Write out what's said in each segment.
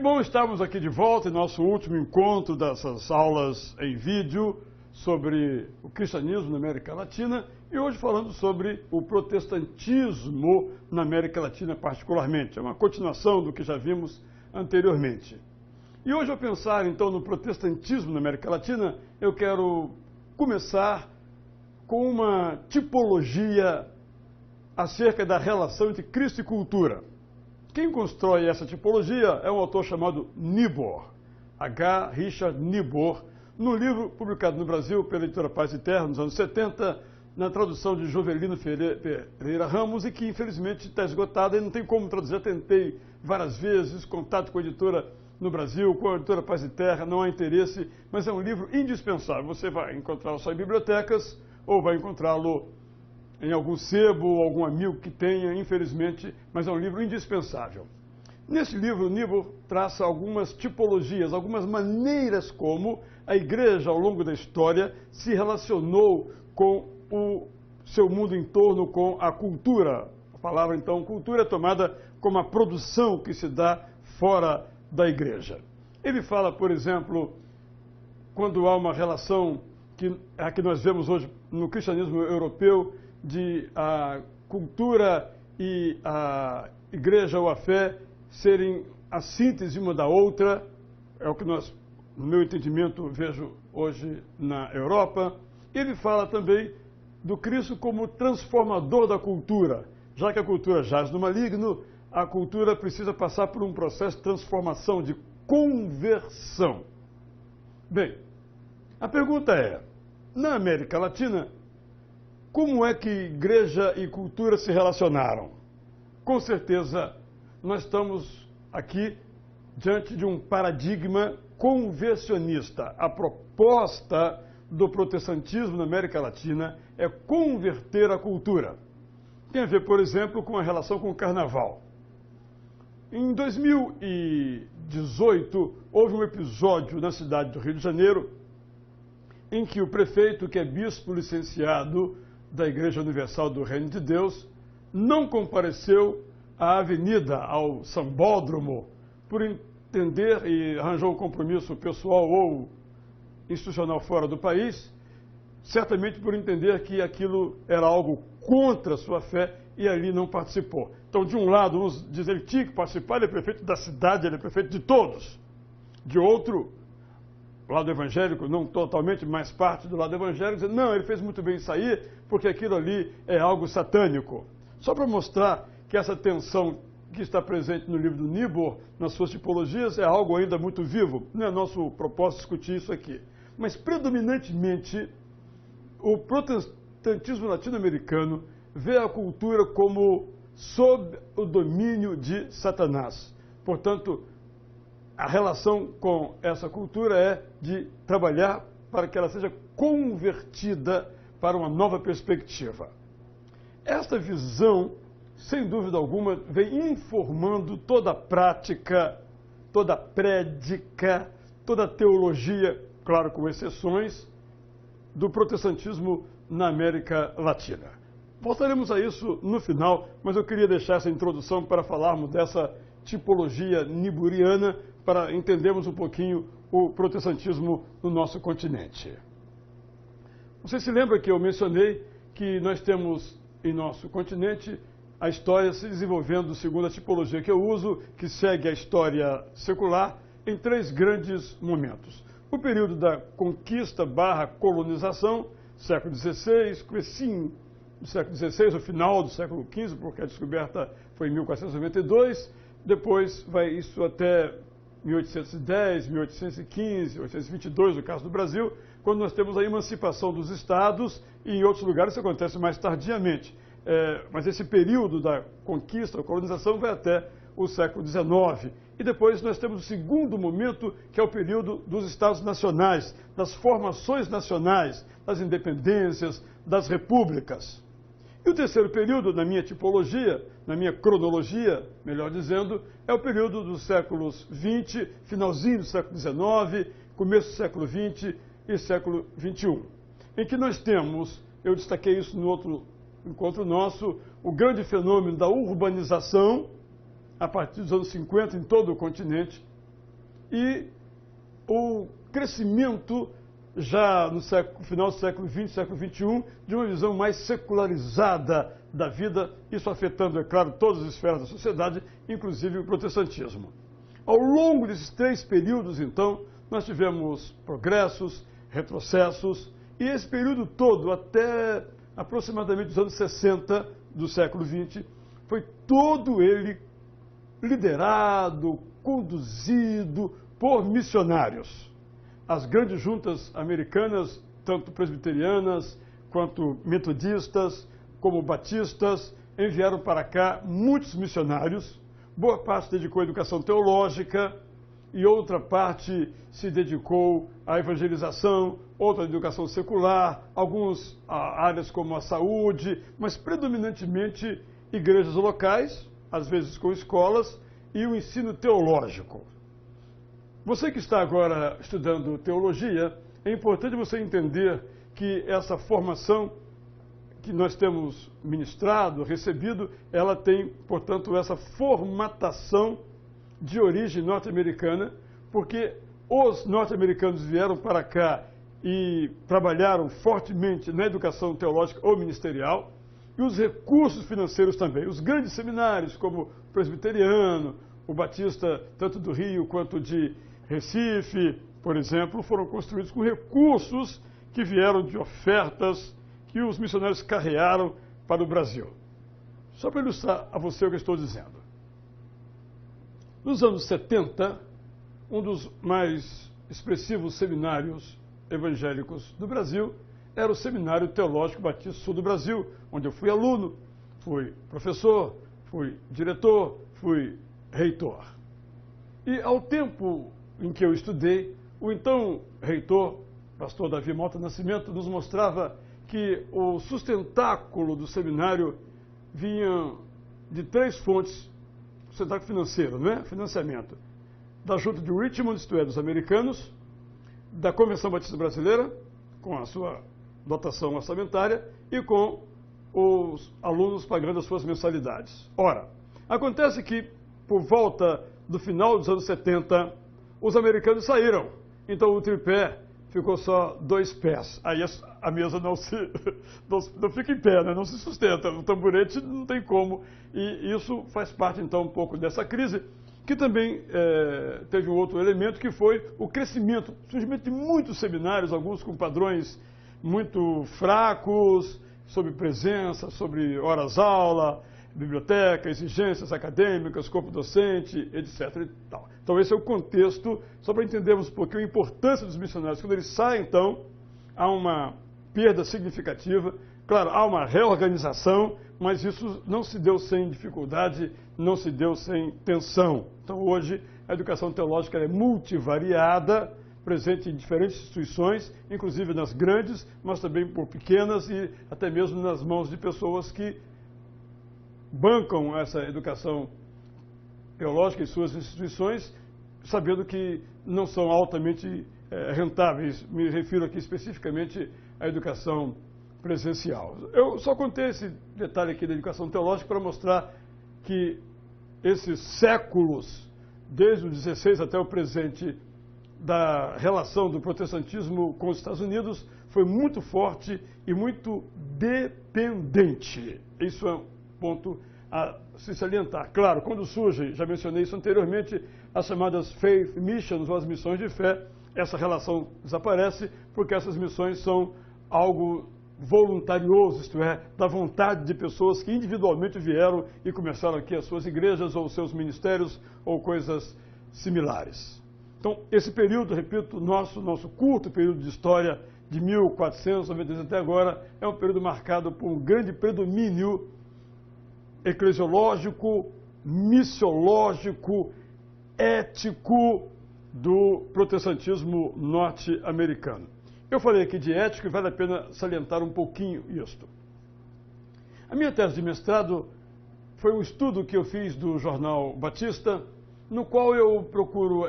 Que bom estarmos aqui de volta em nosso último encontro dessas aulas em vídeo sobre o cristianismo na América Latina e hoje falando sobre o protestantismo na América Latina particularmente. É uma continuação do que já vimos anteriormente. E hoje, ao pensar então no protestantismo na América Latina, eu quero começar com uma tipologia acerca da relação entre Cristo e cultura. Quem constrói essa tipologia é um autor chamado Niebuhr, H. Richard Niebuhr, no livro publicado no Brasil pela editora Paz e Terra, nos anos 70, na tradução de Jovelino Pereira Ramos, e que infelizmente está esgotada e não tem como traduzir. Eu tentei várias vezes, contato com a editora no Brasil, com a editora Paz e Terra, não há interesse, mas é um livro indispensável. Você vai encontrá-lo só em bibliotecas ou vai encontrá-lo em algum sebo ou algum amigo que tenha, infelizmente, mas é um livro indispensável. Nesse livro, Niebuhr traça algumas tipologias, algumas maneiras como a igreja, ao longo da história, se relacionou com o seu mundo em torno, com a cultura. A palavra, então, cultura é tomada como a produção que se dá fora da igreja. Ele fala, por exemplo, quando há uma relação que nós vemos hoje no cristianismo europeu, de a cultura e a igreja ou a fé serem a síntese uma da outra, é o que nós, no meu entendimento, vejo hoje na Europa. Ele fala também do Cristo como transformador da cultura. Já que a cultura jaz no maligno, a cultura precisa passar por um processo de transformação, de conversão. Bem, a pergunta é, na América Latina, como é que igreja e cultura se relacionaram? Com certeza, nós estamos aqui diante de um paradigma conversionista. A proposta do protestantismo na América Latina é converter a cultura. Tem a ver, por exemplo, com a relação com o carnaval. Em 2018, houve um episódio na cidade do Rio de Janeiro em que o prefeito, que é bispo licenciado da Igreja Universal do Reino de Deus, não compareceu à avenida, ao sambódromo, por entender e arranjou um compromisso pessoal ou institucional fora do país, certamente por entender que aquilo era algo contra a sua fé e ali não participou. Então, de um lado, uns dizem que ele tinha que participar, ele é prefeito da cidade, ele é prefeito de todos. De outro, o lado evangélico, não totalmente, mas parte do lado evangélico, dizendo, não, ele fez muito bem sair, porque aquilo ali é algo satânico. Só para mostrar que essa tensão que está presente no livro do Niebuhr, nas suas tipologias, é algo ainda muito vivo. Não é nosso propósito discutir isso aqui. Mas, predominantemente, o protestantismo latino-americano vê a cultura como sob o domínio de Satanás. Portanto, a relação com essa cultura é de trabalhar para que ela seja convertida para uma nova perspectiva. Esta visão, sem dúvida alguma, vem informando toda a prática, toda a prédica, toda a teologia, claro, com exceções, do protestantismo na América Latina. Voltaremos a isso no final, mas eu queria deixar essa introdução para falarmos dessa tipologia niebuhriana, para entendermos um pouquinho o protestantismo no nosso continente. Você se lembra que eu mencionei que nós temos em nosso continente a história se desenvolvendo segundo a tipologia que eu uso, que segue a história secular, em três grandes momentos. O período da conquista / colonização, século XVI, comecinho do século XVI, o final do século XV, porque a descoberta foi em 1492, depois vai isso até 1810, 1815, 1822, no caso do Brasil, quando nós temos a emancipação dos estados, e em outros lugares isso acontece mais tardiamente. Mas esse período da conquista, da colonização, vai até o século XIX. E depois nós temos o segundo momento, que é o período dos estados nacionais, das formações nacionais, das independências, das repúblicas. E o terceiro período, na minha tipologia, na minha cronologia, melhor dizendo, é o período dos séculos XX, finalzinho do século XIX, começo do século XX e século XXI, em que nós temos, eu destaquei isso no outro encontro nosso, o grande fenômeno da urbanização, a partir dos anos 50 em todo o continente, e o crescimento já no final do século XX, século XXI, de uma visão mais secularizada da vida, isso afetando, é claro, todas as esferas da sociedade, inclusive o protestantismo. Ao longo desses 3 períodos, então, nós tivemos progressos, retrocessos, e esse período todo, até aproximadamente os anos 60 do século XX, foi todo ele liderado, conduzido por missionários. As grandes juntas americanas, tanto presbiterianas quanto metodistas, como batistas, enviaram para cá muitos missionários. Boa parte se dedicou à educação teológica e outra parte se dedicou à evangelização, outra à educação secular, algumas áreas como a saúde, mas predominantemente igrejas locais, às vezes com escolas, e o ensino teológico. Você que está agora estudando teologia, é importante você entender que essa formação que nós temos ministrado, recebido, ela tem, portanto, essa formatação de origem norte-americana, porque os norte-americanos vieram para cá e trabalharam fortemente na educação teológica ou ministerial, e os recursos financeiros também. Os grandes seminários, como o presbiteriano, o batista, tanto do Rio quanto de Recife, por exemplo, foram construídos com recursos que vieram de ofertas que os missionários carrearam para o Brasil. Só para ilustrar a você o que eu estou dizendo. Nos anos 70, um dos mais expressivos seminários evangélicos do Brasil era o Seminário Teológico Batista Sul do Brasil, onde eu fui aluno, fui professor, fui diretor, fui reitor. E ao tempo em que eu estudei, o então reitor, pastor Davi Mota Nascimento, nos mostrava que o sustentáculo do seminário vinha de 3 fontes, sustentáculo financeiro, não é? Financiamento. Da Junta de Richmond, isto é, dos americanos, da Convenção Batista Brasileira, com a sua dotação orçamentária, e com os alunos pagando as suas mensalidades. Ora, acontece que, por volta do final dos anos 70, os americanos saíram. Então o tripé ficou só 2 pés. Aí a mesa não fica em pé, né? Não se sustenta. O tamborete não tem como. E isso faz parte, então, um pouco dessa crise, que também teve um outro elemento, que foi o crescimento, o surgimento de muitos seminários, alguns com padrões muito fracos, sobre presença, sobre horas-aula, biblioteca, exigências acadêmicas, corpo docente, etc. E tal. Então esse é o contexto, só para entendermos um pouquinho a importância dos missionários. Quando eles saem, então, há uma perda significativa, claro, há uma reorganização, mas isso não se deu sem dificuldade, não se deu sem tensão. Então hoje a educação teológica é multivariada, presente em diferentes instituições, inclusive nas grandes, mas também por pequenas e até mesmo nas mãos de pessoas que bancam essa educação teológica em suas instituições, sabendo que não são altamente rentáveis. Me refiro aqui especificamente à educação presencial. Eu só contei esse detalhe aqui da educação teológica para mostrar que esses séculos, desde o 16 até o presente, da relação do protestantismo com os Estados Unidos foi muito forte e muito dependente. Isso é um ponto a se salientar. Claro, quando surge, já mencionei isso anteriormente, as chamadas faith missions, ou as missões de fé, essa relação desaparece, porque essas missões são algo voluntarioso, isto é, da vontade de pessoas que individualmente vieram e começaram aqui as suas igrejas, ou seus ministérios, ou coisas similares. Então, esse período, repito, nosso curto período de história, de 1492 até agora, é um período marcado por um grande predomínio eclesiológico, missiológico, ético do protestantismo norte-americano. Eu falei aqui de ética e vale a pena salientar um pouquinho isto. A minha tese de mestrado foi um estudo que eu fiz do Jornal Batista, no qual eu procuro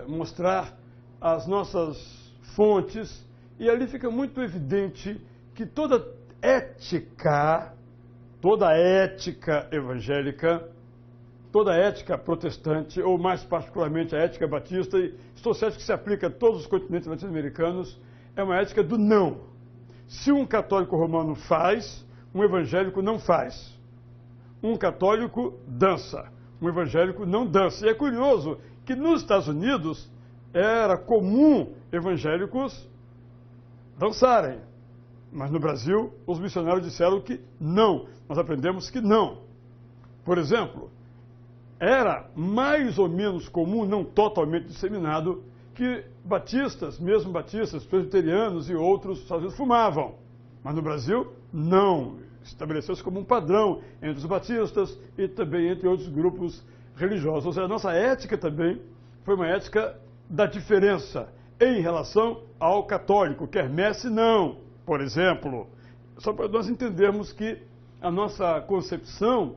mostrar as nossas fontes, e ali fica muito evidente que toda ética evangélica, toda a ética protestante, ou mais particularmente a ética batista, e estou certo que se aplica a todos os continentes latino-americanos, é uma ética do não. Se um católico romano faz, um evangélico não faz. Um católico dança, um evangélico não dança. E é curioso que nos Estados Unidos era comum evangélicos dançarem. Mas no Brasil, os missionários disseram que não. Nós aprendemos que não. Por exemplo, era mais ou menos comum, não totalmente disseminado, que batistas, mesmo batistas, presbiterianos e outros, às vezes fumavam. Mas no Brasil, não. Estabeleceu-se como um padrão entre os batistas e também entre outros grupos religiosos. Ou seja, a nossa ética também foi uma ética da diferença em relação ao católico. Quermesse, não. Por exemplo, só para nós entendermos que a nossa concepção,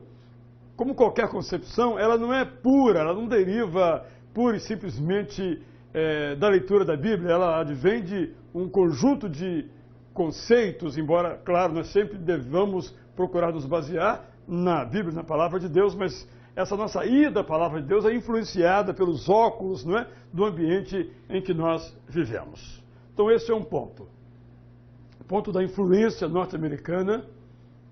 como qualquer concepção, ela não é pura, ela não deriva pura e simplesmente da leitura da Bíblia, ela advém de um conjunto de conceitos, embora, claro, nós sempre devamos procurar nos basear na Bíblia, na Palavra de Deus, mas essa nossa ida à Palavra de Deus é influenciada pelos óculos, não é, do ambiente em que nós vivemos. Então esse é um ponto. O ponto da influência norte-americana,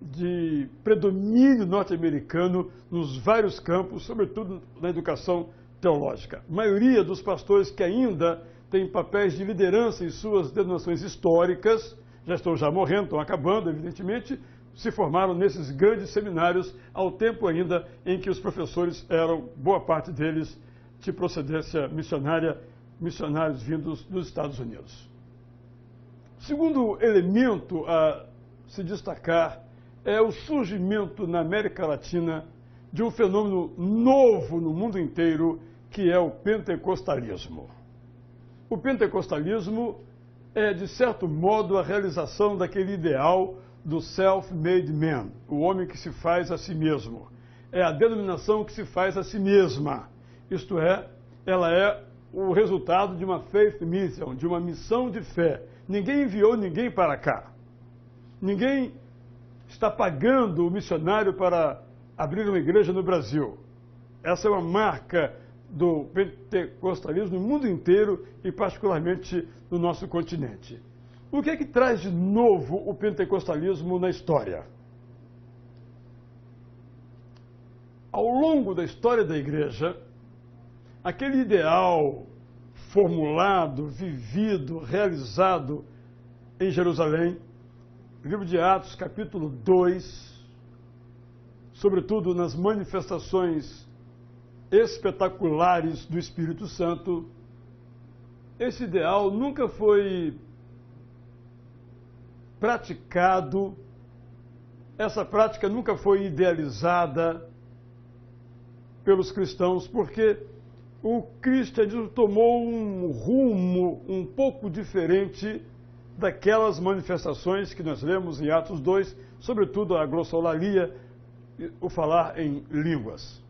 de predomínio norte-americano nos vários campos, sobretudo na educação teológica. A maioria dos pastores que ainda têm papéis de liderança em suas denominações históricas, já estão morrendo, estão acabando, evidentemente, se formaram nesses grandes seminários ao tempo ainda em que os professores eram, boa parte deles, de procedência missionária, missionários vindos dos Estados Unidos. O segundo elemento a se destacar é o surgimento na América Latina de um fenômeno novo no mundo inteiro, que é o pentecostalismo. O pentecostalismo é, de certo modo, a realização daquele ideal do self-made man, o homem que se faz a si mesmo. É a denominação que se faz a si mesma. Isto é, ela é o resultado de uma faith mission, de uma missão de fé. Ninguém enviou ninguém para cá. Ninguém está pagando o missionário para abrir uma igreja no Brasil. Essa é uma marca do pentecostalismo no mundo inteiro e particularmente no nosso continente. O que é que traz de novo o pentecostalismo na história? Ao longo da história da igreja, aquele ideal formulado, vivido, realizado em Jerusalém, livro de Atos, capítulo 2, sobretudo nas manifestações espetaculares do Espírito Santo, esse ideal nunca foi praticado, essa prática nunca foi idealizada pelos cristãos, porque o cristianismo tomou um rumo um pouco diferente daquelas manifestações que nós lemos em Atos 2, sobretudo a glossolalia, o falar em línguas.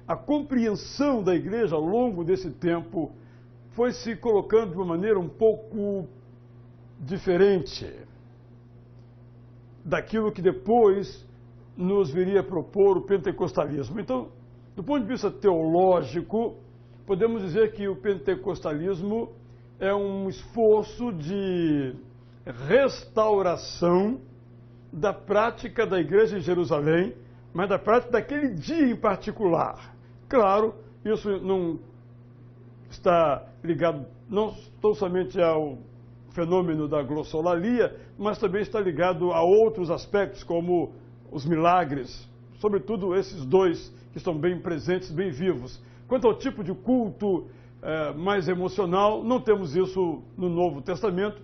A compreensão da igreja ao longo desse tempo foi se colocando de uma maneira um pouco diferente daquilo que depois nos viria a propor o pentecostalismo. Então, do ponto de vista teológico, podemos dizer que o pentecostalismo é um esforço de restauração da prática da igreja em Jerusalém, mas da prática daquele dia em particular. Claro, isso não está ligado não tão somente ao fenômeno da glossolalia, mas também está ligado a outros aspectos, como os milagres, sobretudo esses dois que estão bem presentes, bem vivos. Quanto ao tipo de culto mais emocional, não temos isso no Novo Testamento,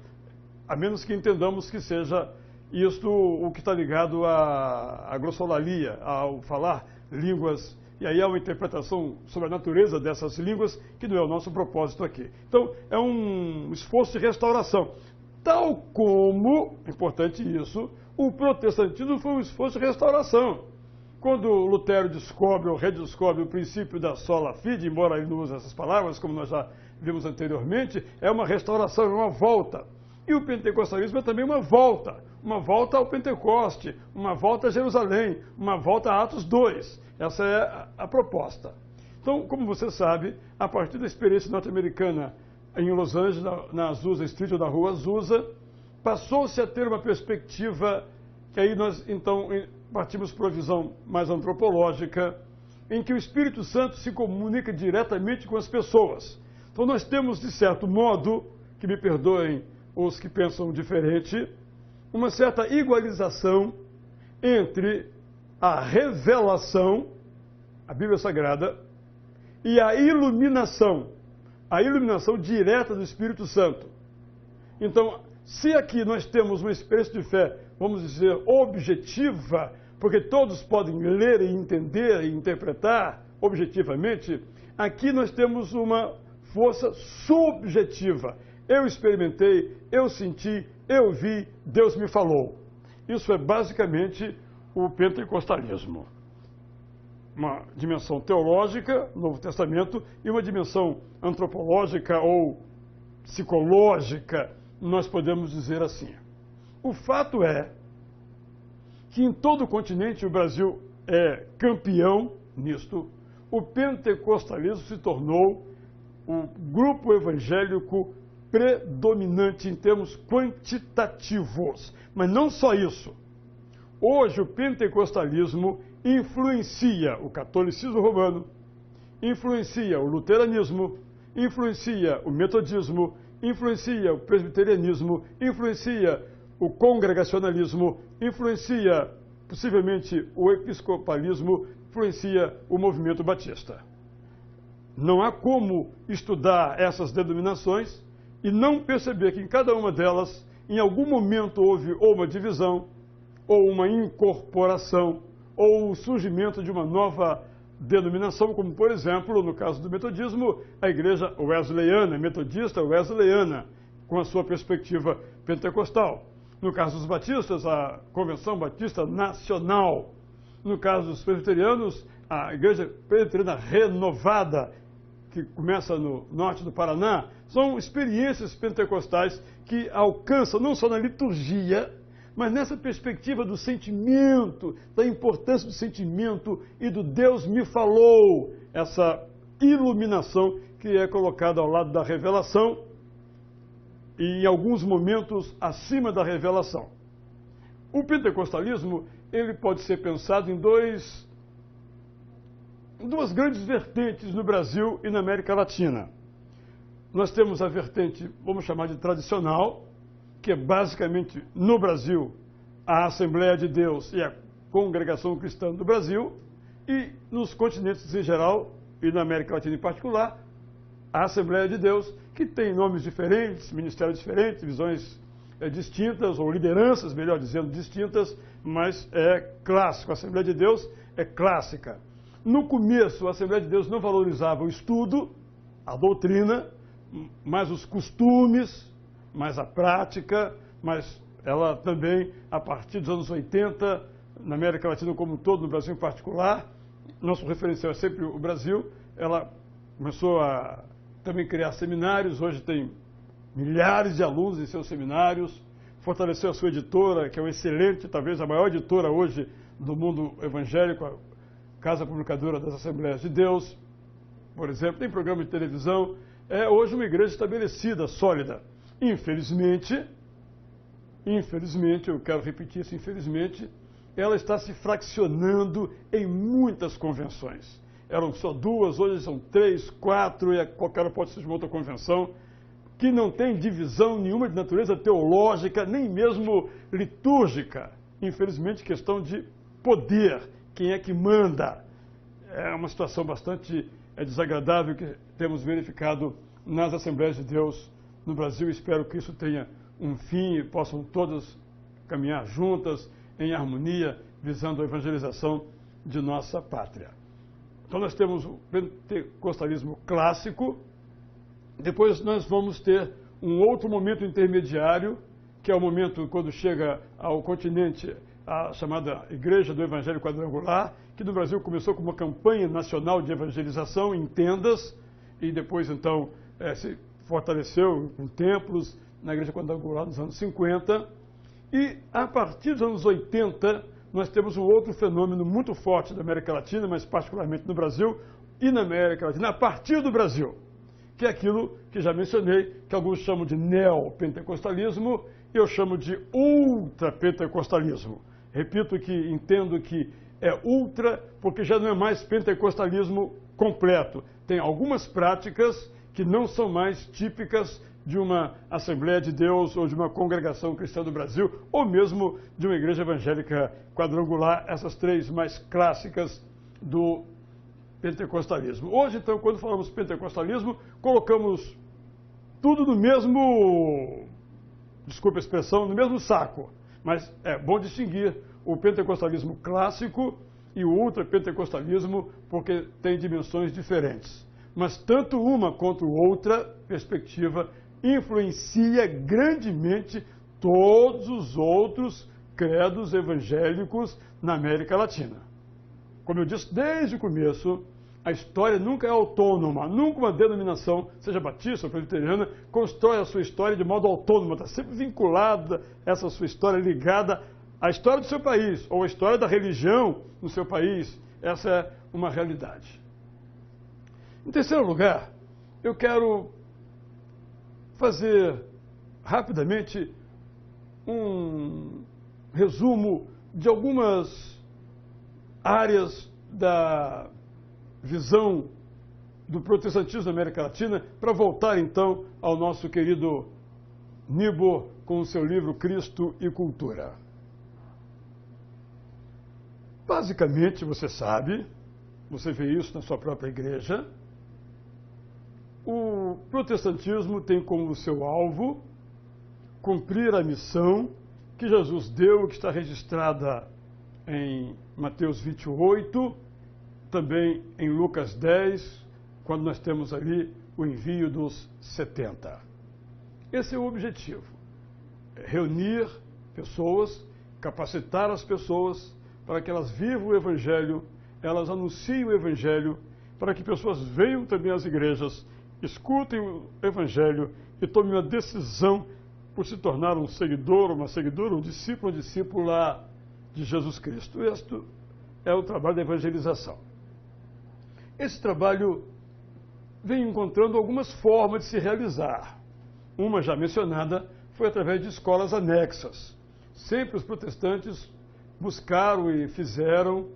a menos que entendamos que seja isto o que está ligado à glossolalia, ao falar línguas, e aí há uma interpretação sobre a natureza dessas línguas, que não é o nosso propósito aqui. Então, é um esforço de restauração. Tal como, importante isso, o protestantismo foi um esforço de restauração. Quando Lutero descobre ou redescobre o princípio da sola fide, embora ele não use essas palavras, como nós já vimos anteriormente, é uma restauração, é uma volta. E o pentecostalismo é também uma volta ao Pentecoste, uma volta a Jerusalém, uma volta a Atos 2. Essa é a proposta. Então, como você sabe, a partir da experiência norte-americana em Los Angeles, na Azusa Street, ou na Rua Azusa, passou-se a ter uma perspectiva que aí nós, então, partimos para uma visão mais antropológica, em que o Espírito Santo se comunica diretamente com as pessoas. Então, nós temos, de certo modo, que me perdoem os que pensam diferente, uma certa igualização entre a revelação, a Bíblia Sagrada, e a iluminação direta do Espírito Santo. Então, se aqui nós temos uma experiência de fé, vamos dizer, objetiva, porque todos podem ler e entender e interpretar objetivamente, aqui nós temos uma força subjetiva. Eu experimentei, eu senti, eu vi, Deus me falou. Isso é basicamente o pentecostalismo. Uma dimensão teológica, Novo Testamento, e uma dimensão antropológica ou psicológica, nós podemos dizer assim. O fato é que em todo o continente o Brasil é campeão nisto. O pentecostalismo se tornou o grupo evangélico predominante em termos quantitativos. Mas não só isso. Hoje o pentecostalismo influencia o catolicismo romano, influencia o luteranismo, influencia o metodismo, influencia o presbiterianismo, influencia o congregacionalismo, influencia possivelmente o episcopalismo, influencia o movimento batista. Não há como estudar essas denominações e não perceber que em cada uma delas, em algum momento houve ou uma divisão, ou uma incorporação, ou o surgimento de uma nova denominação, como, por exemplo, no caso do metodismo, a igreja wesleyana, metodista wesleyana, com a sua perspectiva pentecostal. No caso dos batistas, a Convenção Batista Nacional. No caso dos presbiterianos, a Igreja Presbiteriana Renovada, que começa no norte do Paraná. São experiências pentecostais que alcançam não só na liturgia, mas nessa perspectiva do sentimento, da importância do sentimento e do Deus me falou, essa iluminação que é colocada ao lado da revelação e em alguns momentos acima da revelação. O pentecostalismo, ele pode ser pensado em duas grandes vertentes no Brasil e na América Latina. Nós temos a vertente, vamos chamar de tradicional, que é basicamente no Brasil a Assembleia de Deus e a Congregação Cristã do Brasil, e nos continentes em geral, e na América Latina em particular, a Assembleia de Deus, que tem nomes diferentes, ministérios diferentes, visões distintas, ou lideranças, melhor dizendo, distintas, mas é clássico. A Assembleia de Deus é clássica. No começo, a Assembleia de Deus não valorizava o estudo, a doutrina, mas os costumes, mais a prática, mas ela também, a partir dos anos 80, na América Latina como um todo, no Brasil em particular, nosso referencial é sempre o Brasil, ela começou a também criar seminários, hoje tem milhares de alunos em seus seminários, fortaleceu a sua editora, que é uma excelente, talvez a maior editora hoje do mundo evangélico, a Casa Publicadora das Assembleias de Deus, por exemplo, tem programa de televisão, é hoje uma igreja estabelecida, sólida. Infelizmente, eu quero repetir isso, infelizmente, ela está se fraccionando em muitas convenções. Eram só 2, hoje são 3, 4, e qualquer hora pode ser uma outra convenção, que não tem divisão nenhuma de natureza teológica, nem mesmo litúrgica. Infelizmente, questão de poder, quem é que manda. É uma situação bastante desagradável que temos verificado nas Assembleias de Deus no Brasil. Espero que isso tenha um fim e possam todas caminhar juntas, em harmonia, visando a evangelização de nossa pátria. Então nós temos o pentecostalismo clássico, depois nós vamos ter um outro momento intermediário, que é o momento quando chega ao continente a chamada Igreja do Evangelho Quadrangular, que no Brasil começou com uma campanha nacional de evangelização em tendas, e depois então se fortaleceu com templos, na Igreja Quadrangular nos anos 50, e a partir dos anos 80 nós temos um outro fenômeno muito forte da América Latina, mas particularmente no Brasil e na América Latina, a partir do Brasil, que é aquilo que já mencionei, que alguns chamam de neopentecostalismo, e eu chamo de ultrapentecostalismo. Repito que entendo que é ultra, porque já não é mais pentecostalismo completo. Tem algumas práticas que não são mais típicas de uma Assembleia de Deus ou de uma congregação cristã do Brasil, ou mesmo de uma igreja evangélica quadrangular, essas três mais clássicas do pentecostalismo. Hoje, então, quando falamos pentecostalismo, colocamos tudo no mesmo, desculpe a expressão, no mesmo saco. Mas é bom distinguir o pentecostalismo clássico e o ultrapentecostalismo, porque tem dimensões diferentes. Mas tanto uma quanto outra perspectiva influencia grandemente todos os outros credos evangélicos na América Latina. Como eu disse desde o começo, a história nunca é autônoma, nunca uma denominação, seja batista ou presbiteriana, constrói a sua história de modo autônomo, está sempre vinculada essa sua história, ligada à história do seu país, ou à história da religião no seu país. Essa é uma realidade. Em terceiro lugar, eu quero fazer rapidamente um resumo de algumas áreas da visão do protestantismo na América Latina, para voltar então ao nosso querido Niebuhr com o seu livro Cristo e Cultura. Basicamente, você sabe, você vê isso na sua própria igreja, o protestantismo tem como seu alvo cumprir a missão que Jesus deu, que está registrada em Mateus 28, também em Lucas 10, quando nós temos ali o envio dos 70. Esse é o objetivo, reunir pessoas, capacitar as pessoas para que elas vivam o Evangelho, elas anunciem o Evangelho, para que pessoas venham também às igrejas, escutem o Evangelho e tomem uma decisão por se tornar um seguidor, uma seguidora, um discípulo, uma discípula de Jesus Cristo. Este é o trabalho da evangelização. Esse trabalho vem encontrando algumas formas de se realizar. Uma já mencionada foi através de escolas anexas. Sempre os protestantes buscaram e fizeram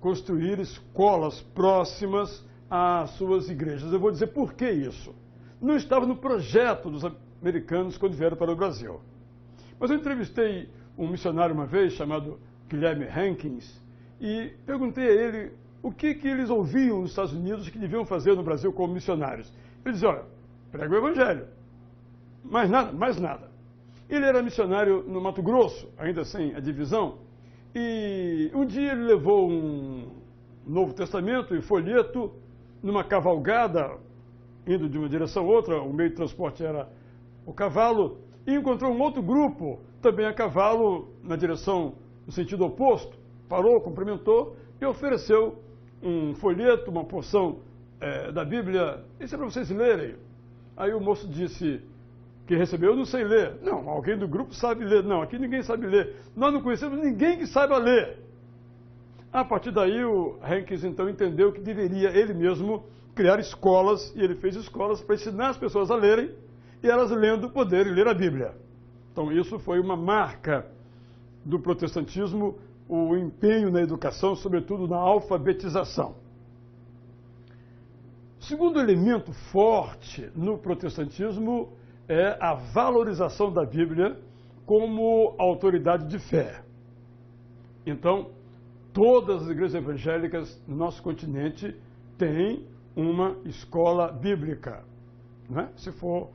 construir escolas próximas às suas igrejas. Eu vou dizer por que isso. Não estava no projeto dos americanos quando vieram para o Brasil. Mas eu entrevistei um missionário uma vez, chamado Guilherme Hankins, e perguntei a ele o que eles ouviam nos Estados Unidos que deviam fazer no Brasil como missionários. Ele dizia, olha, prega o Evangelho. Mais nada, mais nada. Ele era missionário no Mato Grosso, ainda sem a divisão, e um dia ele levou um Novo Testamento e folheto numa cavalgada, indo de uma direção a outra, o meio de transporte era o cavalo, e encontrou um outro grupo, também a cavalo, na direção, no sentido oposto, parou, cumprimentou e ofereceu um folheto, uma porção da Bíblia, isso é para vocês lerem. Aí o moço disse, que recebeu, eu não sei ler. Não, alguém do grupo sabe ler. Não, aqui ninguém sabe ler. Nós não conhecemos ninguém que saiba ler. A partir daí, o Hankins então entendeu que deveria ele mesmo criar escolas, e ele fez escolas para ensinar as pessoas a lerem, e elas lendo poderem ler a Bíblia. Então isso foi uma marca do protestantismo, o empenho na educação, sobretudo na alfabetização. O segundo elemento forte no protestantismo é a valorização da Bíblia como autoridade de fé. Então, todas as igrejas evangélicas no nosso continente têm uma escola bíblica, né? Se for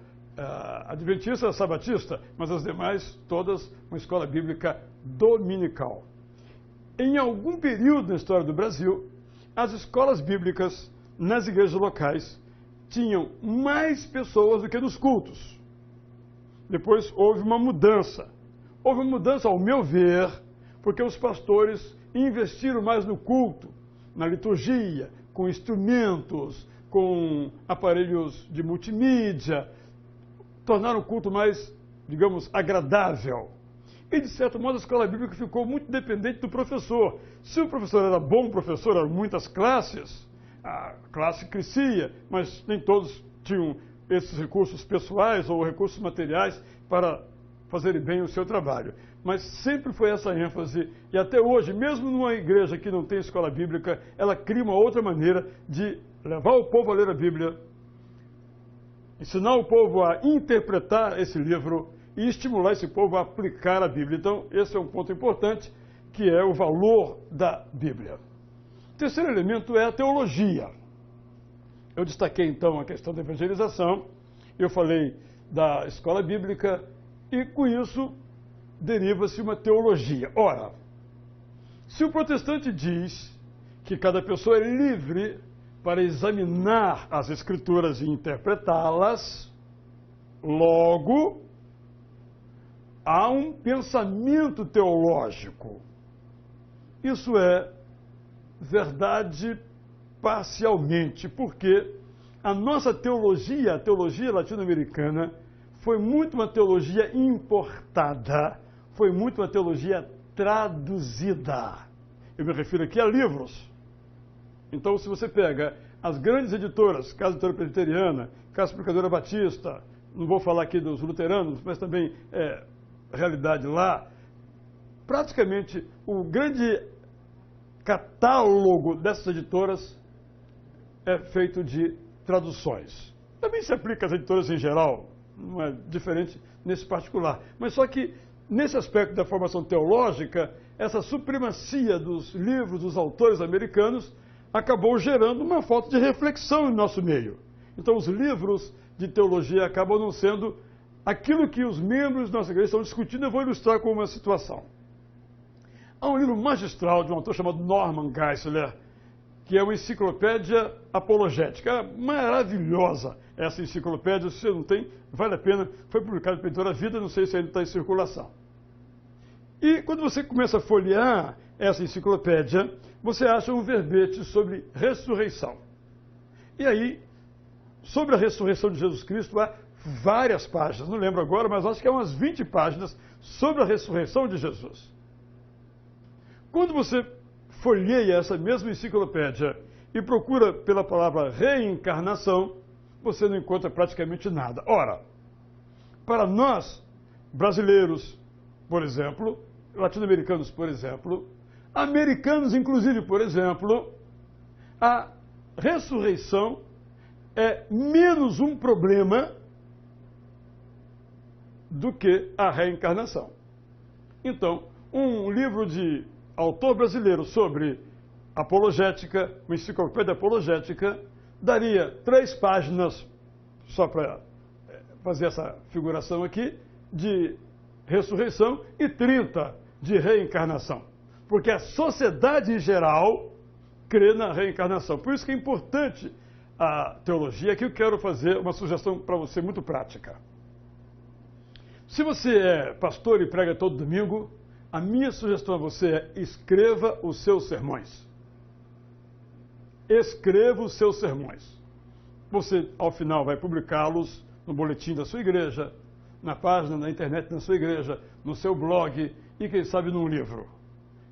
adventista, sabatista, mas as demais, todas uma escola bíblica dominical. Em algum período na história do Brasil, as escolas bíblicas nas igrejas locais tinham mais pessoas do que nos cultos. Depois houve uma mudança. Houve uma mudança, ao meu ver, porque os pastores investiram mais no culto, na liturgia, com instrumentos, com aparelhos de multimídia, tornaram o culto mais digamos, agradável. E, de certo modo, a escola bíblica ficou muito dependente do professor. Se o professor era bom professor, eram muitas classes, a classe crescia, mas nem todos tinham esses recursos pessoais ou recursos materiais para fazerem bem o seu trabalho. Mas sempre foi essa ênfase, e até hoje, mesmo numa igreja que não tem escola bíblica, ela cria uma outra maneira de levar o povo a ler a Bíblia, ensinar o povo a interpretar esse livro e estimular esse povo a aplicar a Bíblia. Então, esse é um ponto importante, que é o valor da Bíblia. O terceiro elemento é a teologia. Eu destaquei, então, a questão da evangelização, eu falei da escola bíblica, e com isso deriva-se uma teologia. Ora, se o protestante diz que cada pessoa é livre para examinar as Escrituras e interpretá-las, logo, há um pensamento teológico. Isso é verdade parcialmente, porque a nossa teologia, a teologia latino-americana, foi muito uma teologia importada, foi muito uma teologia traduzida. Eu me refiro aqui a livros. Então, se você pega as grandes editoras, Casa Editora Presbiteriana, Casa Explicadora Batista, não vou falar aqui dos luteranos, mas também é realidade lá, praticamente o grande catálogo dessas editoras é feito de traduções. Também se aplica às editoras em geral, não é diferente nesse particular. Mas só que, nesse aspecto da formação teológica, essa supremacia dos livros dos autores americanos acabou gerando uma falta de reflexão em nosso meio. Então, os livros de teologia acabam não sendo aquilo que os membros da nossa igreja estão discutindo. Eu vou ilustrar com uma situação. Há um livro magistral de um autor chamado Norman Geisler, que é uma enciclopédia apologética. Maravilhosa essa enciclopédia, se você não tem, vale a pena. Foi publicado pela Editora Vida, não sei se ainda está em circulação. E quando você começa a folhear essa enciclopédia, você acha um verbete sobre ressurreição. E aí, sobre a ressurreição de Jesus Cristo, há várias páginas, não lembro agora, mas acho que há umas 20 páginas sobre a ressurreição de Jesus. Quando você folheia essa mesma enciclopédia e procura pela palavra reencarnação, você não encontra praticamente nada. Ora, para nós, brasileiros, por exemplo, latino-americanos, por exemplo, americanos, inclusive, por exemplo, a ressurreição é menos um problema do que a reencarnação. Então, um livro de autor brasileiro sobre apologética, uma enciclopédia apologética, daria 3 páginas, só para fazer essa figuração aqui, de ressurreição e 30 de reencarnação. Porque a sociedade em geral crê na reencarnação. Por isso que é importante a teologia. Aqui eu quero fazer uma sugestão para você muito prática. Se você é pastor e prega todo domingo, a minha sugestão a você é: escreva os seus sermões. Escreva os seus sermões. Você, ao final, vai publicá-los no boletim da sua igreja, na página da internet da sua igreja, no seu blog e, quem sabe, num livro.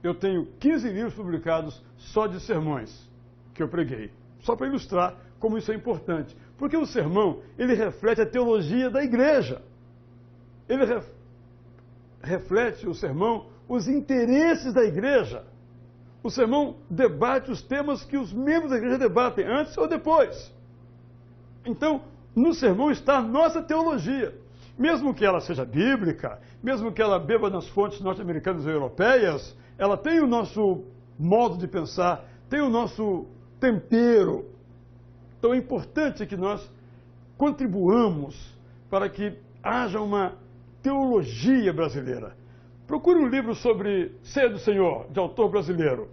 Eu tenho 15 livros publicados só de sermões que eu preguei, só para ilustrar como isso é importante. Porque o sermão, ele reflete a teologia da igreja. Ele reflete, o sermão, os interesses da igreja. O sermão debate os temas que os membros da igreja debatem, antes ou depois. Então, no sermão está a nossa teologia. Mesmo que ela seja bíblica, mesmo que ela beba nas fontes norte-americanas e europeias, ela tem o nosso modo de pensar, tem o nosso tempero. Então é importante que nós contribuamos para que haja uma teologia brasileira. Procure um livro sobre Ceia do Senhor, de autor brasileiro.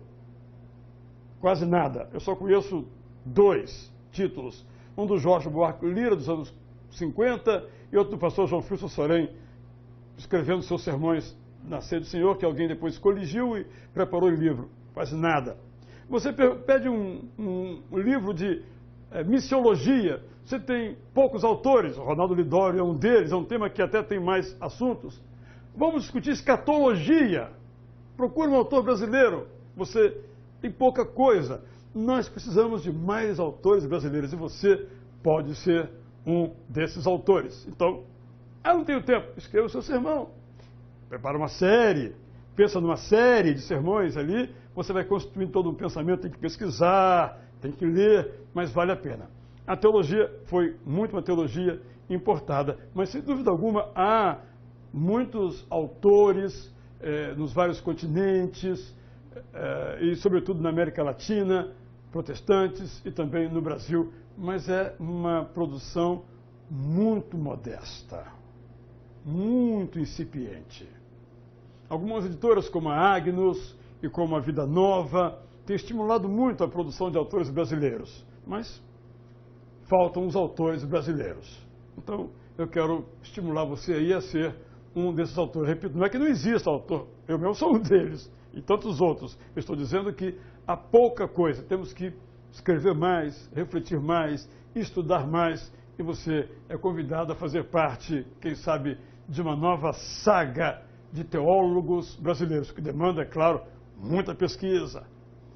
Quase nada. Eu só conheço 2 títulos. Um do Jorge Buarque Lira, dos anos 50, e outro do pastor João Filson Sorém, escrevendo seus sermões na Ceia do Senhor, que alguém depois coligiu e preparou em livro. Quase nada. Você pede um livro de missiologia você tem poucos autores, o Ronaldo Lidório é um deles, é um tema que até tem mais assuntos. Vamos discutir escatologia. Procure um autor brasileiro, você tem pouca coisa. Nós precisamos de mais autores brasileiros e você pode ser um desses autores. Então, não tenho tempo, escreva o seu sermão. Prepara uma série, pensa numa série de sermões ali, você vai construindo todo um pensamento, tem que pesquisar, tem que ler, mas vale a pena. A teologia foi muito uma teologia importada, mas sem dúvida alguma há muitos autores nos vários continentes e sobretudo na América Latina, protestantes e também no Brasil, mas é uma produção muito modesta, muito incipiente. Algumas editoras como a Agnus e como a Vida Nova têm estimulado muito a produção de autores brasileiros, mas faltam os autores brasileiros. Então, eu quero estimular você aí a ser um desses autores. Repito, não é que não exista autor, eu mesmo sou um deles, e tantos outros. Eu estou dizendo que há pouca coisa, temos que escrever mais, refletir mais, estudar mais, e você é convidado a fazer parte, quem sabe, de uma nova saga de teólogos brasileiros, que demanda, é claro, muita pesquisa,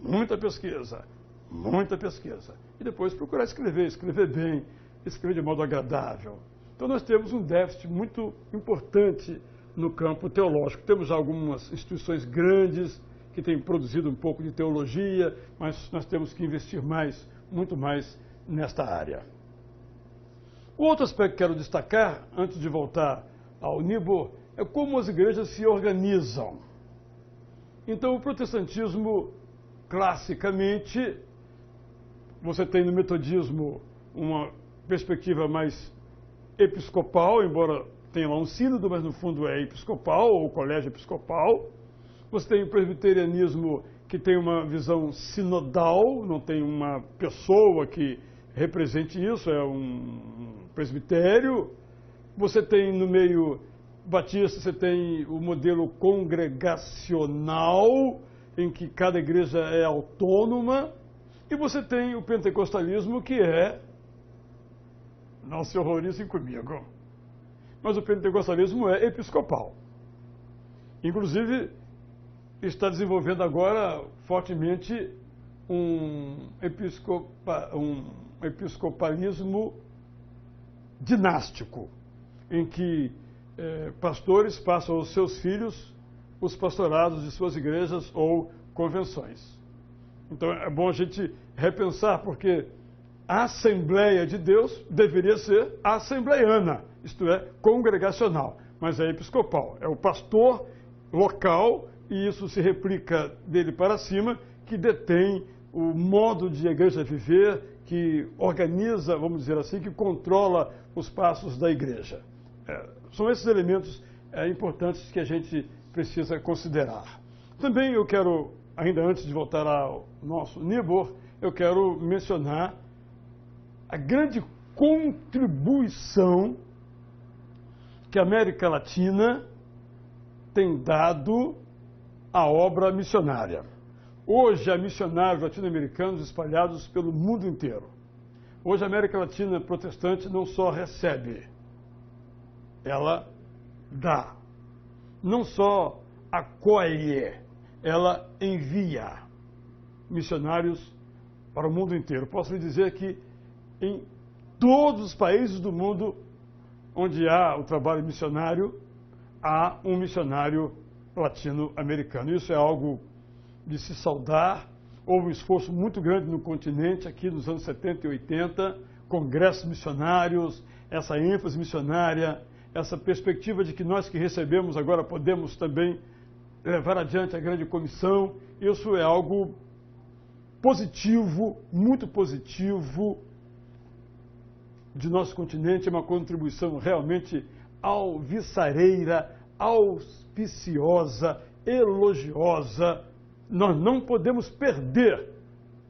muita pesquisa, muita pesquisa. E depois procurar escrever bem, escrever de modo agradável. Então nós temos um déficit muito importante no campo teológico. Temos já algumas instituições grandes que têm produzido um pouco de teologia, mas nós temos que investir mais, muito mais nesta área. O outro aspecto que quero destacar, antes de voltar ao Niebuhr, é como as igrejas se organizam. Então, o protestantismo, classicamente, você tem no metodismo uma perspectiva mais episcopal, embora tenha lá um sínodo, mas no fundo é episcopal, ou colégio episcopal. Você tem o presbiterianismo, que tem uma visão sinodal, não tem uma pessoa que represente isso, é um presbitério. Você tem no meio batista, você tem o modelo congregacional, em que cada igreja é autônoma, e você tem o pentecostalismo, que é, não se horrorizem comigo, mas o pentecostalismo é episcopal. Inclusive, está desenvolvendo agora fortemente um episcopalismo dinástico, em que pastores passam aos seus filhos os pastorados de suas igrejas ou convenções. Então é bom a gente repensar, porque a Assembleia de Deus deveria ser assembleiana, isto é, congregacional, mas é episcopal, é o pastor local, e isso se replica dele para cima, que detém o modo de a igreja viver, que organiza, vamos dizer assim, que controla os passos da igreja. São esses elementos importantes que a gente precisa considerar. Também eu quero, ainda antes de voltar ao nosso Niebuhr, eu quero mencionar a grande contribuição que a América Latina tem dado à obra missionária. Hoje há missionários latino-americanos espalhados pelo mundo inteiro. Hoje a América Latina protestante não só recebe, ela dá. Não só acolhe, ela envia missionários para o mundo inteiro. Posso lhe dizer que em todos os países do mundo onde há o trabalho missionário, há um missionário latino-americano. Isso é algo de se saudar. Houve um esforço muito grande no continente, aqui nos anos 70 e 80, congressos missionários, essa ênfase missionária, essa perspectiva de que nós que recebemos agora podemos também levar adiante a grande comissão. Isso é algo positivo, muito positivo de nosso continente, é uma contribuição realmente alvissareira, auspiciosa, elogiosa. Nós não podemos perder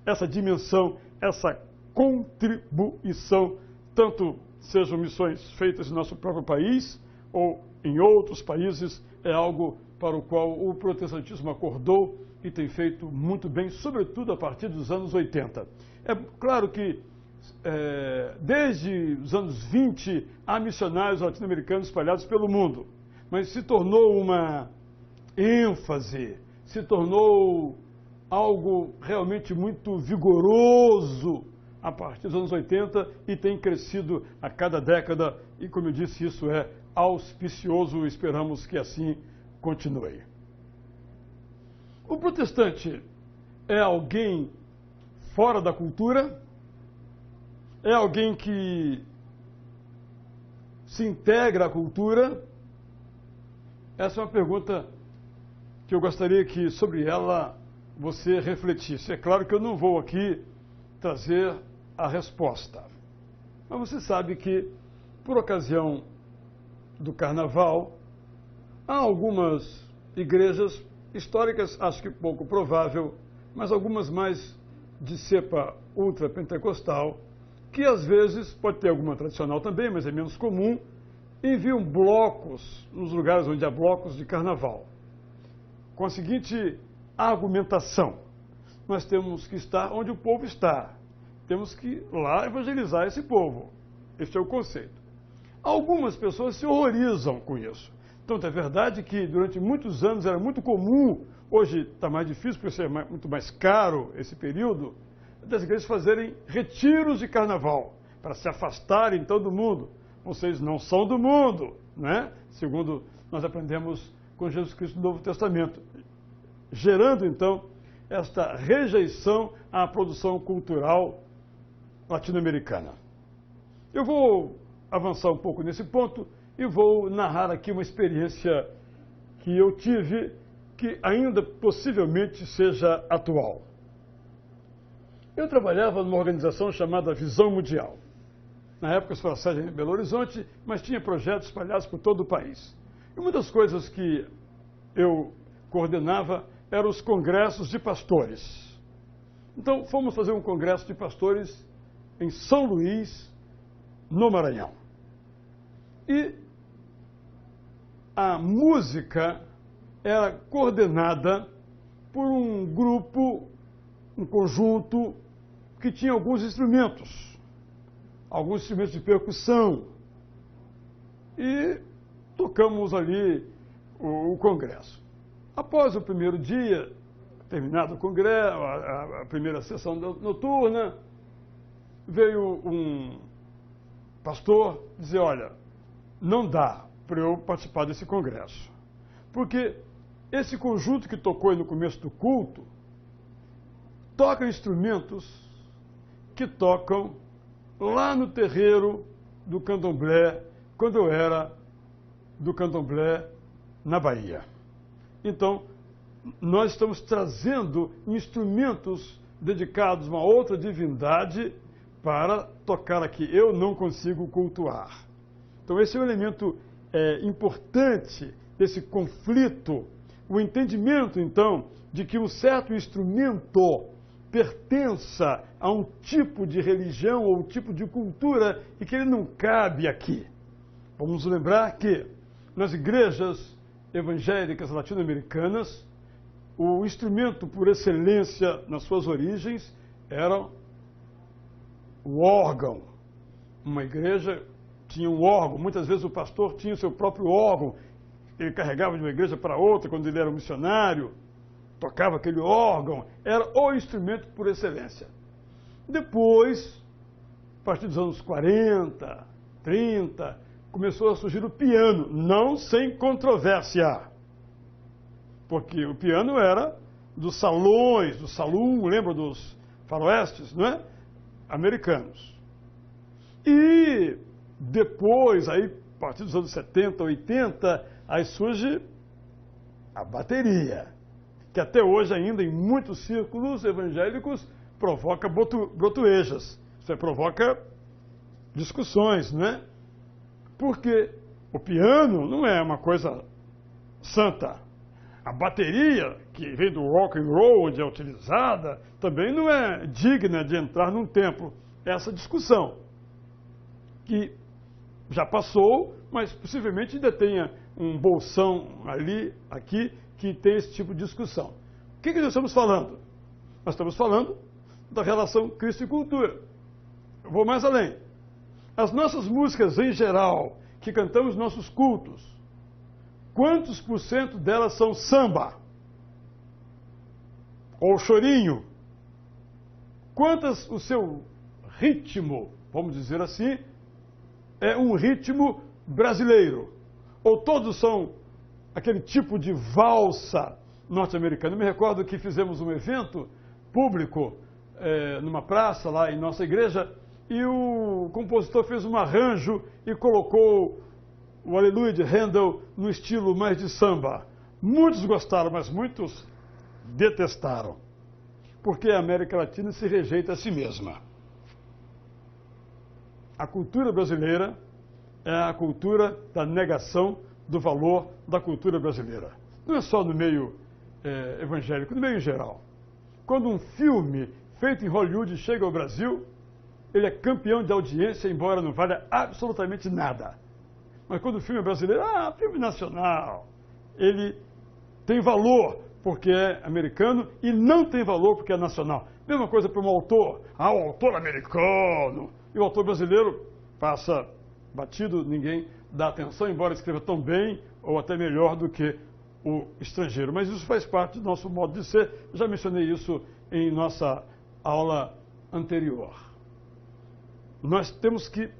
essa dimensão, essa contribuição, tanto sejam missões feitas em nosso próprio país ou em outros países, é algo para o qual o protestantismo acordou e tem feito muito bem, sobretudo a partir dos anos 80. É claro que desde os anos 20, há missionários latino-americanos espalhados pelo mundo, mas se tornou uma ênfase, se tornou algo realmente muito vigoroso a partir dos anos 80 e tem crescido a cada década e, como eu disse, isso é auspicioso, esperamos que assim continue. O protestante é alguém fora da cultura? É alguém que se integra à cultura? Essa é uma pergunta que eu gostaria que sobre ela você refletisse. É claro que eu não vou aqui trazer a resposta, mas você sabe que, por ocasião do carnaval, há algumas igrejas históricas, acho que pouco provável, mas algumas mais de cepa ultrapentecostal, que às vezes, pode ter alguma tradicional também, mas é menos comum, enviam blocos nos lugares onde há blocos de carnaval, com a seguinte argumentação: nós temos que estar onde o povo está, temos que lá evangelizar esse povo. Este é o conceito. Algumas pessoas se horrorizam com isso. Tanto é verdade que durante muitos anos era muito comum, hoje está mais difícil porque é muito mais caro esse período, das igrejas fazerem retiros de carnaval, para se afastarem então do mundo. Vocês não são do mundo, né? Segundo nós aprendemos com Jesus Cristo no Novo Testamento, gerando então esta rejeição à produção cultural latino-americana. Eu vou avançar um pouco nesse ponto e vou narrar aqui uma experiência que eu tive, que ainda possivelmente seja atual. Eu trabalhava numa organização chamada Visão Mundial. Na época, sua sede em Belo Horizonte, mas tinha projetos espalhados por todo o país. E uma das coisas que eu coordenava eram os congressos de pastores. Então, fomos fazer um congresso de pastores em São Luís, no Maranhão. E a música era coordenada por um grupo, um conjunto, que tinha alguns instrumentos de percussão. E tocamos ali o congresso. Após o primeiro dia, terminado o congresso, a primeira sessão noturna, veio um pastor dizer: olha, não dá para eu participar desse congresso, porque esse conjunto que tocou aí no começo do culto toca instrumentos que tocam lá no terreiro do candomblé, quando eu era do candomblé na Bahia. Então, nós estamos trazendo instrumentos dedicados a uma outra divindade para tocar aqui. Eu não consigo cultuar. Então, esse é um elemento importante desse conflito, o entendimento, então, de que um certo instrumento pertença a um tipo de religião ou um tipo de cultura e que ele não cabe aqui. Vamos lembrar que nas igrejas evangélicas latino-americanas, o instrumento por excelência nas suas origens era o órgão. Uma igreja tinha um órgão, muitas vezes o pastor tinha o seu próprio órgão, ele carregava de uma igreja para outra quando ele era um missionário, tocava aquele órgão, era o instrumento por excelência. Depois, a partir dos anos 40, 30, começou a surgir o piano, não sem controvérsia, porque o piano era dos salões, do saloon, lembra dos faroestes, não é? Americanos. E depois, aí, a partir dos anos 70, 80, aí surge a bateria, que até hoje ainda em muitos círculos evangélicos provoca brotuejas, isso provoca discussões, não é? Porque o piano não é uma coisa santa. A bateria, que vem do rock and roll, onde é utilizada, também não é digna de entrar num templo. Essa discussão, que já passou, mas possivelmente ainda tenha um bolsão ali, aqui, que tem esse tipo de discussão. O que nós estamos falando? Nós estamos falando da relação Cristo e cultura. vou mais além. As nossas músicas em geral, que cantamos nos nossos cultos, quantos por cento delas são samba? Ou chorinho? Quantas o seu ritmo, vamos dizer assim, é um ritmo brasileiro? Ou todos são aquele tipo de valsa norte-americana? Eu me recordo que fizemos um evento público numa praça lá em nossa igreja e o compositor fez um arranjo e colocou o Aleluia de Handel no estilo mais de samba. Muitos gostaram, mas muitos detestaram, porque a América Latina se rejeita a si mesma. A cultura brasileira é a cultura da negação do valor da cultura brasileira. Não é só no meio evangélico, no meio em geral. Quando um filme feito em Hollywood chega ao Brasil, ele é campeão de audiência, embora não valha absolutamente nada. Mas quando o filme é brasileiro, filme nacional, ele tem valor porque é americano e não tem valor porque é nacional. Mesma coisa para um autor. O autor americano. E o autor brasileiro passa batido, ninguém dá atenção, embora escreva tão bem ou até melhor do que o estrangeiro. Mas isso faz parte do nosso modo de ser. Já mencionei isso em nossa aula anterior. Nós temos que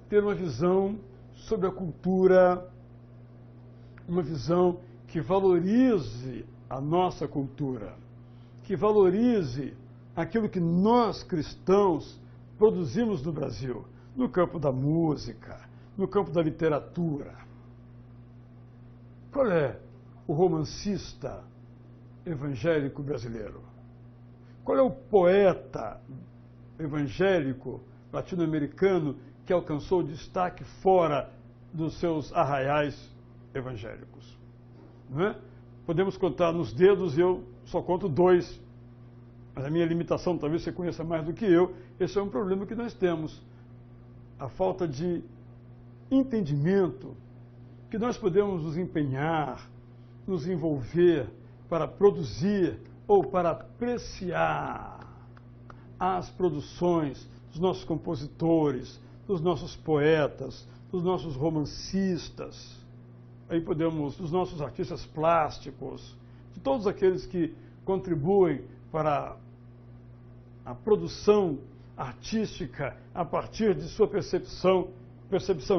ter uma visão sobre a cultura, uma visão que valorize a nossa cultura, que valorize aquilo que nós, cristãos, produzimos no Brasil, no campo da música, no campo da literatura. Qual é o romancista evangélico brasileiro? Qual é o poeta evangélico latino-americano que alcançou destaque fora dos seus arraiais evangélicos? Não é? Podemos contar nos dedos, e eu só conto 2. Mas a minha limitação, talvez você conheça mais do que eu, esse é um problema que nós temos. A falta de entendimento que nós podemos nos empenhar, nos envolver para produzir ou para apreciar as produções dos nossos compositores, dos nossos poetas, dos nossos romancistas, aí podemos, dos nossos artistas plásticos, de todos aqueles que contribuem para a produção artística a partir de sua percepção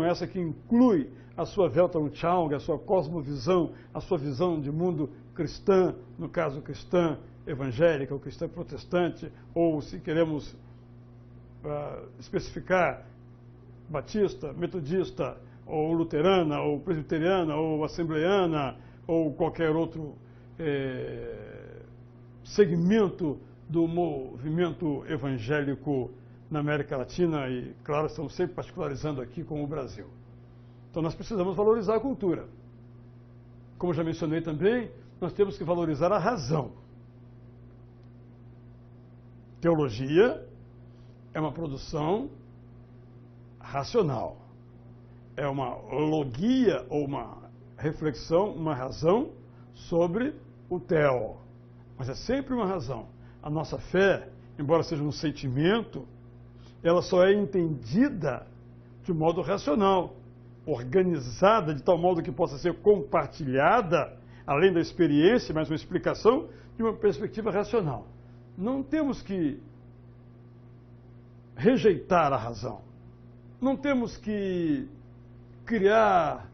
essa que inclui a sua Weltanschauung, a sua cosmovisão, a sua visão de mundo cristã, no caso cristã evangélica ou cristã protestante, ou se queremos especificar, batista, metodista, ou luterana, ou presbiteriana, ou assembleiana, ou qualquer outro segmento do movimento evangélico na América Latina e, claro, estamos sempre particularizando aqui com o Brasil. Então nós precisamos valorizar a cultura. Como já mencionei também, nós temos que valorizar a razão. Teologia é uma produção racional. É uma logia ou uma reflexão, uma razão sobre o theo. Mas é sempre uma razão. A nossa fé, embora seja um sentimento, ela só é entendida de modo racional, organizada de tal modo que possa ser compartilhada, além da experiência, mas uma explicação de uma perspectiva racional. Não temos que rejeitar a razão. Não temos que criar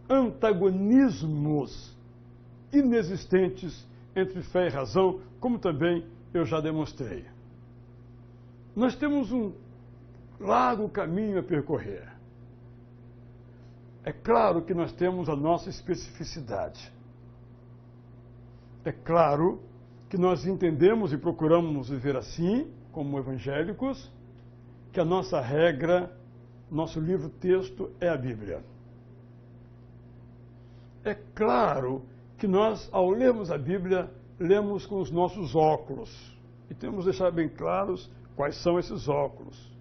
antagonismos inexistentes entre fé e razão, como também eu já demonstrei. Nós temos um largo caminho a percorrer. É claro que nós temos a nossa especificidade. É claro que nós entendemos e procuramos viver assim, como evangélicos, que a nossa regra, nosso livro-texto é a Bíblia. É claro que nós, ao lermos a Bíblia, lemos com os nossos óculos. E temos de deixar bem claros quais são esses óculos.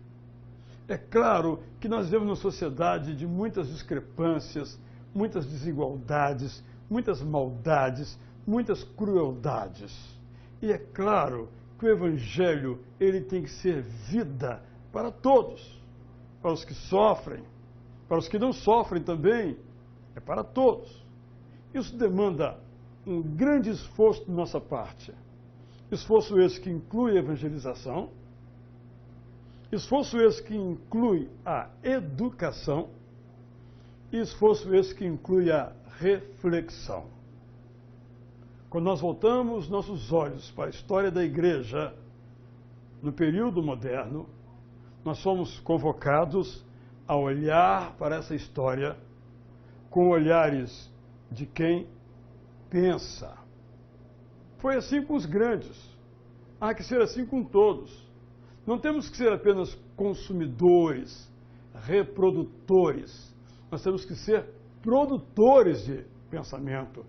É claro que nós vivemos numa sociedade de muitas discrepâncias, muitas desigualdades, muitas maldades, muitas crueldades. E é claro que o Evangelho ele tem que ser vida para todos, para os que sofrem, para os que não sofrem também, é para todos. Isso demanda um grande esforço de nossa parte. Esforço esse que inclui a evangelização, esforço esse que inclui a educação, e esforço esse que inclui a reflexão. Quando nós voltamos nossos olhos para a história da igreja, no período moderno, nós somos convocados a olhar para essa história com olhares de quem pensa. Foi assim com os grandes. Há que ser assim com todos. Não temos que ser apenas consumidores, reprodutores. Nós temos que ser produtores de pensamento,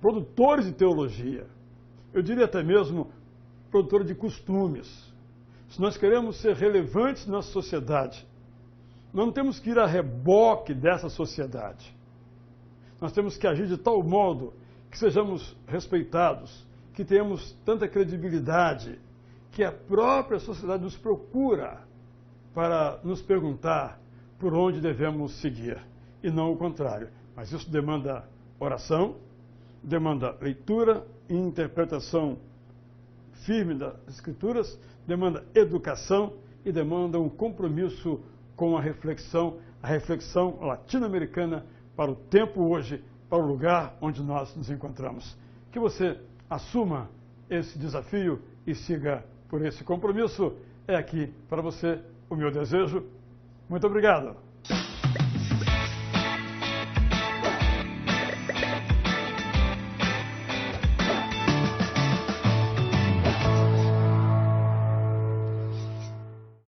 produtores de teologia. Eu diria até mesmo produtores de costumes. Se nós queremos ser relevantes na sociedade, nós não temos que ir a reboque dessa sociedade. Nós temos que agir de tal modo que sejamos respeitados, que tenhamos tanta credibilidade, que a própria sociedade nos procura para nos perguntar por onde devemos seguir, e não o contrário. Mas isso demanda oração, demanda leitura e interpretação firme das Escrituras, demanda educação e demanda um compromisso com a reflexão latino-americana para o tempo hoje, para o lugar onde nós nos encontramos. Que você assuma esse desafio e siga por esse compromisso. É aqui para você o meu desejo. Muito obrigado.